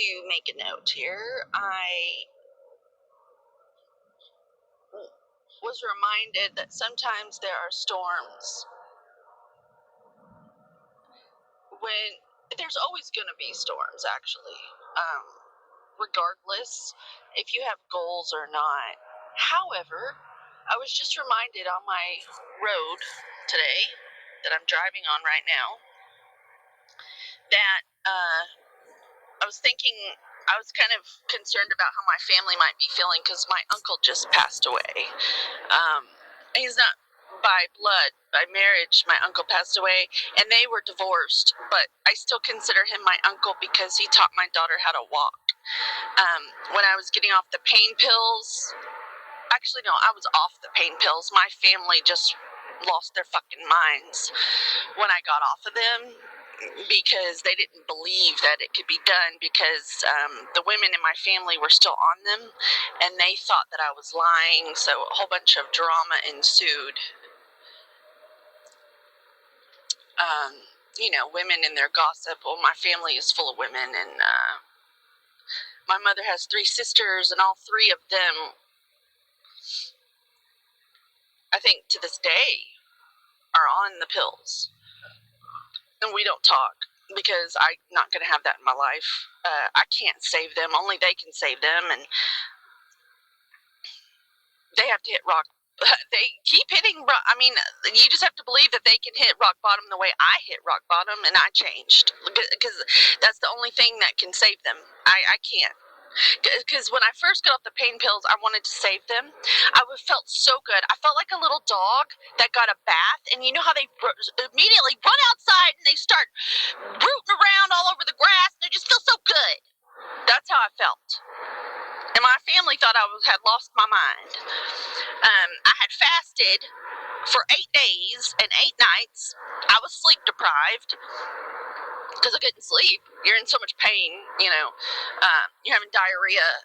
to make a note here. I was reminded that sometimes there are storms when there's always going to be storms, actually, regardless if you have goals or not. However, I was just reminded on my road today that I'm driving on right now that I was thinking, I was kind of concerned about how my family might be feeling because my uncle just passed away. He's not by blood, by marriage. My uncle passed away, and they were divorced, but I still consider him my uncle because he taught my daughter how to walk. When I was getting off the pain pills, actually, no, I was off the pain pills. My family just lost their fucking minds when I got off of them because they didn't believe that it could be done because the women in my family were still on them and they thought that I was lying, so a whole bunch of drama ensued. Women and their gossip. Well, my family is full of women, and my mother has 3 sisters, and all 3 of them, I think to this day, are on the pills. And we don't talk because I'm not going to have that in my life. I can't save them. Only they can save them, and they have to hit rock. They keep hitting rock. I mean, you just have to believe that they can hit rock bottom the way I hit rock bottom, and I changed because that's the only thing that can save them. I can't. Because when I first got off the pain pills, I wanted to save them. I felt so good. I felt like a little dog that got a bath, and you know how they immediately run outside and they start rooting around all over the grass, and they just feel so good. That's how I felt. And my family thought I had lost my mind. I had fasted for 8 days and 8 nights. I was sleep deprived because I couldn't sleep. You're in so much pain, you're having diarrhea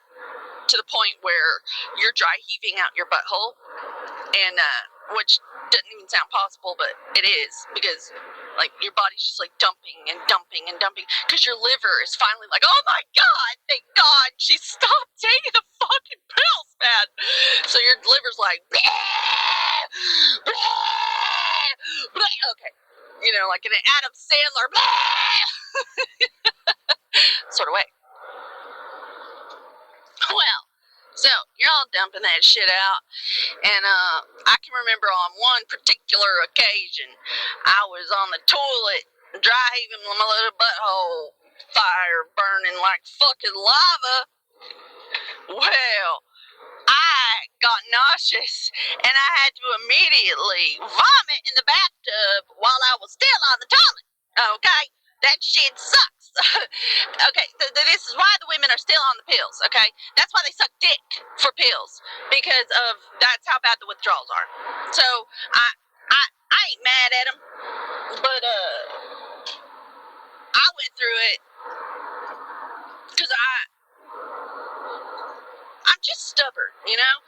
to the point where you're dry heaving out your butthole, and which doesn't even sound possible, but it is, because like your body's just like dumping and dumping and dumping because your liver is finally like, oh my god, thank god she stopped taking the fucking pills, man. So your liver's like bleh, bleh, bleh. Okay, like in an Adam Sandler sort of way. Well, so you're all dumping that shit out, and I can remember on one particular occasion, I was on the toilet, dry heaving my little butthole, fire burning like fucking lava. Well, I got nauseous, and I had to immediately vomit in the bathtub while I was still on the toilet. Okay, that shit sucks. Okay, this is why the women are still on the pills. Okay, that's why they suck dick for pills, because of that's how bad the withdrawals are. So I ain't mad at them, but I went through it because I'm just stubborn, I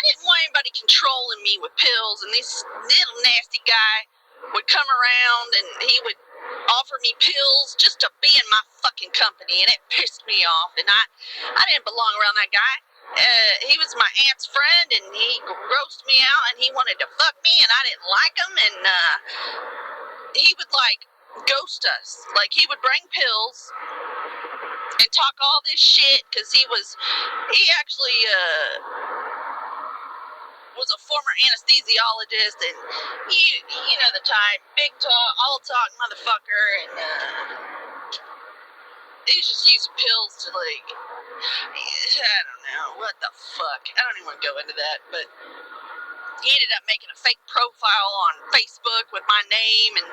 didn't want anybody controlling me with pills, and this little nasty guy would come around and he would offer me pills just to be in my fucking company, and it pissed me off, and I didn't belong around that guy. He was my aunt's friend, and he grossed me out, and he wanted to fuck me, and I didn't like him, and he would like ghost us. Like, he would bring pills and talk all this shit because he actually was a former anesthesiologist, and you know the type, big talk, all talk motherfucker, and he was just using pills to like, I don't know, what the fuck, I don't even want to go into that, but he ended up making a fake profile on Facebook with my name, and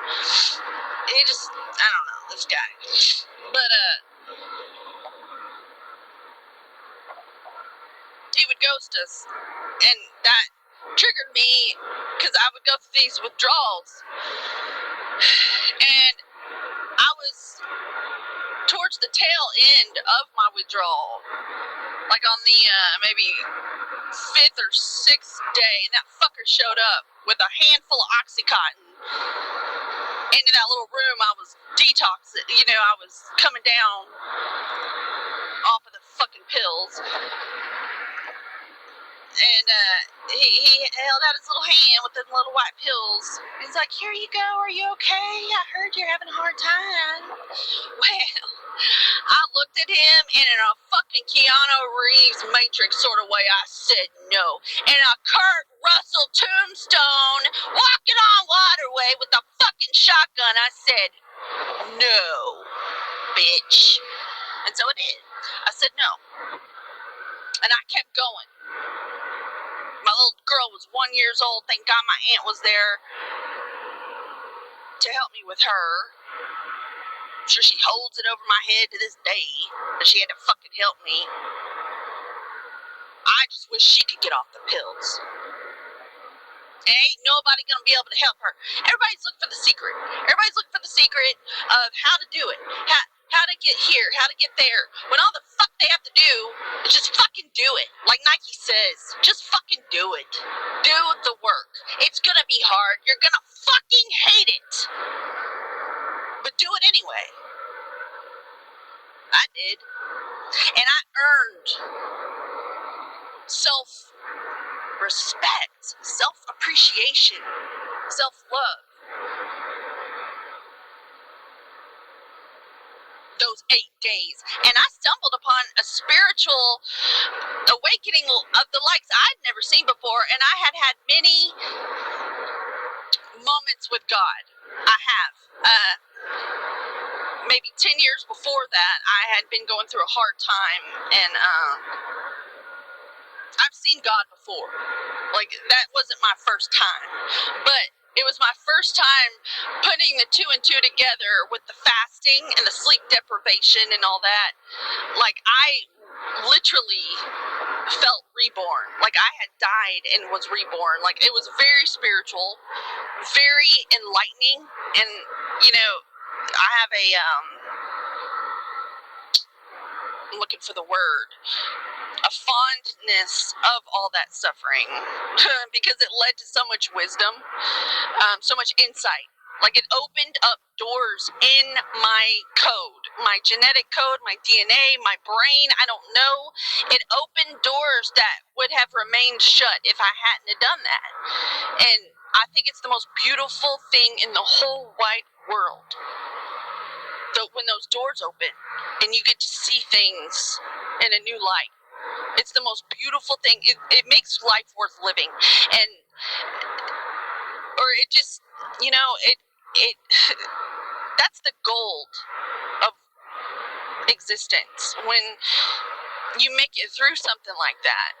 he just, I don't know, this guy, but he would ghost us, and that triggered me because I would go through these withdrawals, and I was towards the tail end of my withdrawal, like on the maybe 5th or 6th day, and that fucker showed up with a handful of Oxycontin, into that little room. I was detoxing, I was coming down off of the fucking pills. And he held out his little hand with the little white pills. He's like, here you go, are you okay? I heard you're having a hard time. Well, I looked at him, and in a fucking Keanu Reeves Matrix sort of way, I said no. And a Kurt Russell tombstone walking on Waterway with a fucking shotgun, I said, no, bitch. And so I did. I said no. And I kept going. My little girl was 1 year old. Thank God my aunt was there to help me with her. I'm sure she holds it over my head to this day that she had to fucking help me. I just wish she could get off the pills. And ain't nobody gonna be able to help her. Everybody's looking for the secret. Everybody's looking for the secret of how to do it. How to get here, how to get there. When all the fuck they have to do is just fucking do it. Like Nike says, just fucking do it. Do the work. It's gonna be hard. You're gonna fucking hate it. But do it anyway. I did. And I earned self-respect, self-appreciation, self-love. Those 8 days, and I stumbled upon a spiritual awakening of the likes I'd never seen before, and I had had many moments with God. I have. Maybe 10 years before that, I had been going through a hard time, and I've seen God before. Like, that wasn't my first time, but it was my first time putting the 2 and 2 together with the fasting and the sleep deprivation and all that. Like, I literally felt reborn. Like, I had died and was reborn. Like, it was very spiritual, very enlightening, and, I have I'm looking for the word, a fondness of all that suffering because it led to so much wisdom, so much insight. Like, it opened up doors in my code, my genetic code, my DNA, my brain, I don't know. It opened doors that would have remained shut if I hadn't have done that. And I think it's the most beautiful thing in the whole wide world. So when those doors open and you get to see things in a new light, it's the most beautiful thing. It makes life worth living. And, or it just, it that's the gold of existence. When you make it through something like that,